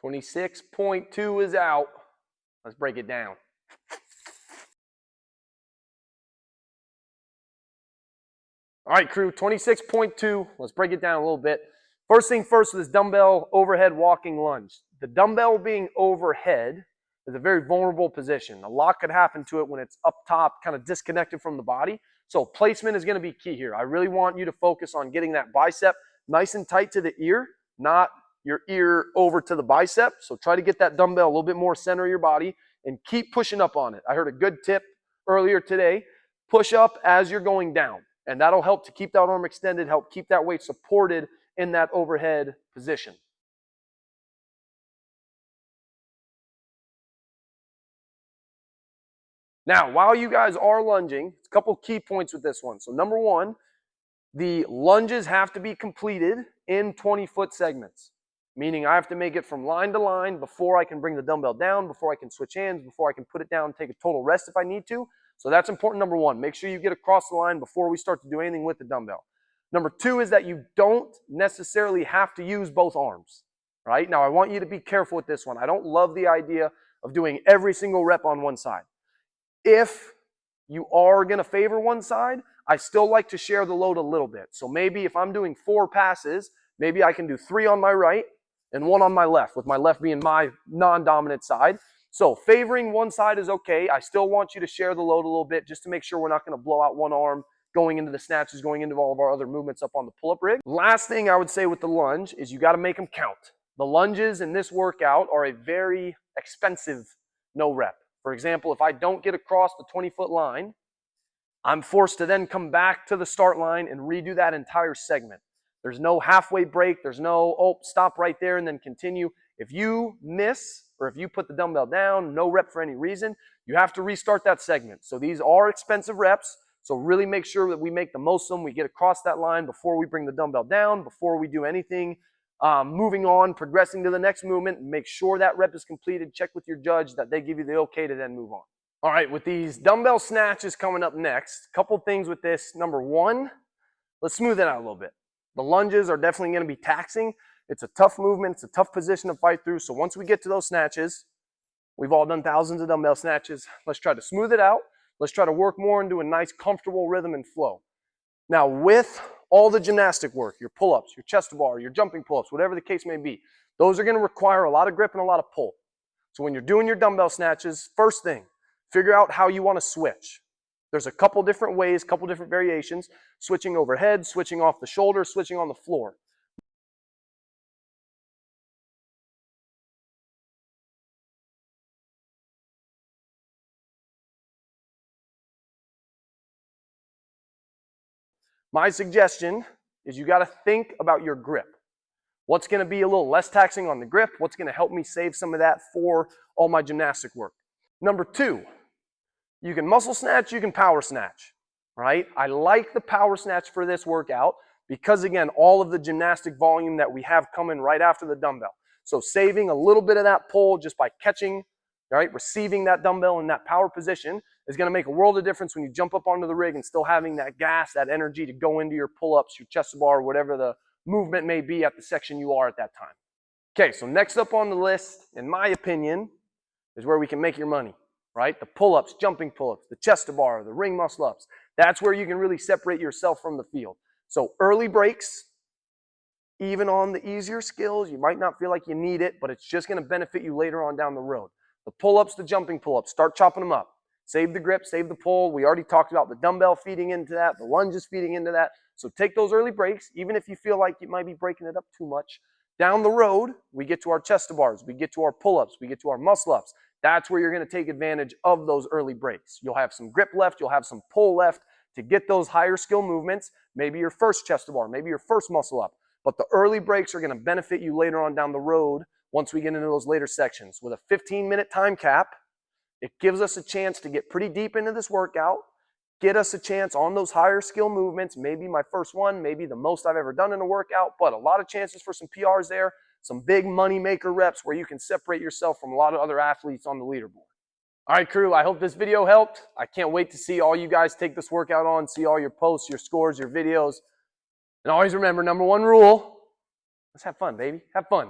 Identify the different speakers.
Speaker 1: 26.2 is out. Let's break it down. All right, crew, 26.2. Let's break it down a little bit. First thing first with this dumbbell overhead walking lunge. The dumbbell being overhead is a very vulnerable position. A lot could happen to it when it's up top, kind of disconnected from the body. So placement is going to be key here. I really want you to focus on getting that bicep nice and tight to the ear, not your ear over to the bicep. So try to get that dumbbell a little bit more center of your body and keep pushing up on it. I heard a good tip earlier today. Push up as you're going down. And that'll help to keep that arm extended, help keep that weight supported in that overhead position. Now, while you guys are lunging, a couple key points with this one. So number one, the lunges have to be completed in 20-foot segments, meaning I have to make it from line to line before I can bring the dumbbell down, before I can switch hands, before I can put it down and take a total rest if I need to. So that's important, number one. Make sure you get across the line before we start to do anything with the dumbbell. Number two is that you don't necessarily have to use both arms, right? Now, I want you to be careful with this one. I don't love the idea of doing every single rep on one side. If you are going to favor one side, I still like to share the load a little bit. So maybe if I'm doing 4 passes, maybe I can do 3 on my right and 1 on my left, with my left being my non-dominant side. So favoring one side is okay. I still want you to share the load a little bit just to make sure we're not going to blow out one arm going into the snatches, going into all of our other movements up on the pull-up rig. Last thing I would say with the lunge is you got to make them count. The lunges in this workout are a very expensive no rep. For example, if I don't get across the 20-foot line, I'm forced to then come back to the start line and redo that entire segment. There's no halfway break. There's no, oh, stop right there and then continue. If you miss or if you put the dumbbell down, no rep for any reason, you have to restart that segment. So these are expensive reps. So really make sure that we make the most of them. We get across that line before we bring the dumbbell down, before we do anything. Moving on, progressing to the next movement, make sure that rep is completed. Check with your judge that they give you the okay to then move on. All right, with these dumbbell snatches coming up next, a couple things with this. Number one, let's smooth it out a little bit. The lunges are definitely going to be taxing. It's a tough movement. It's a tough position to fight through. So once we get to those snatches, we've all done thousands of dumbbell snatches. Let's try to smooth it out. Let's try to work more into a nice, comfortable rhythm and flow. Now, with all the gymnastic work, your pull-ups, your chest to bar, your jumping pull-ups, whatever the case may be, those are going to require a lot of grip and a lot of pull. So when you're doing your dumbbell snatches, first thing, figure out how you want to switch. There's a couple different ways, couple different variations, switching overhead, switching off the shoulder, switching on the floor. My suggestion is you got to think about your grip. What's going to be a little less taxing on the grip? What's going to help me save some of that for all my gymnastic work? Number two, you can muscle snatch, you can power snatch, right? I like the power snatch for this workout because, again, all of the gymnastic volume that we have coming right after the dumbbell. So saving a little bit of that pull just by catching, right, receiving that dumbbell in that power position is going to make a world of difference when you jump up onto the rig and still having that gas, that energy to go into your pull-ups, your chest to bar, whatever the movement may be at the section you are at that time. Okay, so next up on the list, in my opinion, is where we can make your money, right? The pull-ups, jumping pull-ups, the chest to bar, the ring muscle-ups. That's where you can really separate yourself from the field. So early breaks, even on the easier skills, you might not feel like you need it, but it's just going to benefit you later on down the road. The pull-ups, the jumping pull-ups, start chopping them up. Save the grip, save the pull. We already talked about the dumbbell feeding into that, the lunges feeding into that. So take those early breaks, even if you feel like you might be breaking it up too much. Down the road, we get to our chest to bars, we get to our pull-ups, we get to our muscle-ups. That's where you're going to take advantage of those early breaks. You'll have some grip left, you'll have some pull left to get those higher skill movements, maybe your first chest to bar, maybe your first muscle-up. But the early breaks are going to benefit you later on down the road once we get into those later sections. With a 15-minute time cap, it gives us a chance to get pretty deep into this workout, get us a chance on those higher skill movements, maybe my first one, maybe the most I've ever done in a workout, but a lot of chances for some PRs there, some big money maker reps where you can separate yourself from a lot of other athletes on the leaderboard. All right, crew, I hope this video helped. I can't wait to see all you guys take this workout on, see all your posts, your scores, your videos. And always remember, number one rule, let's have fun, baby. Have fun.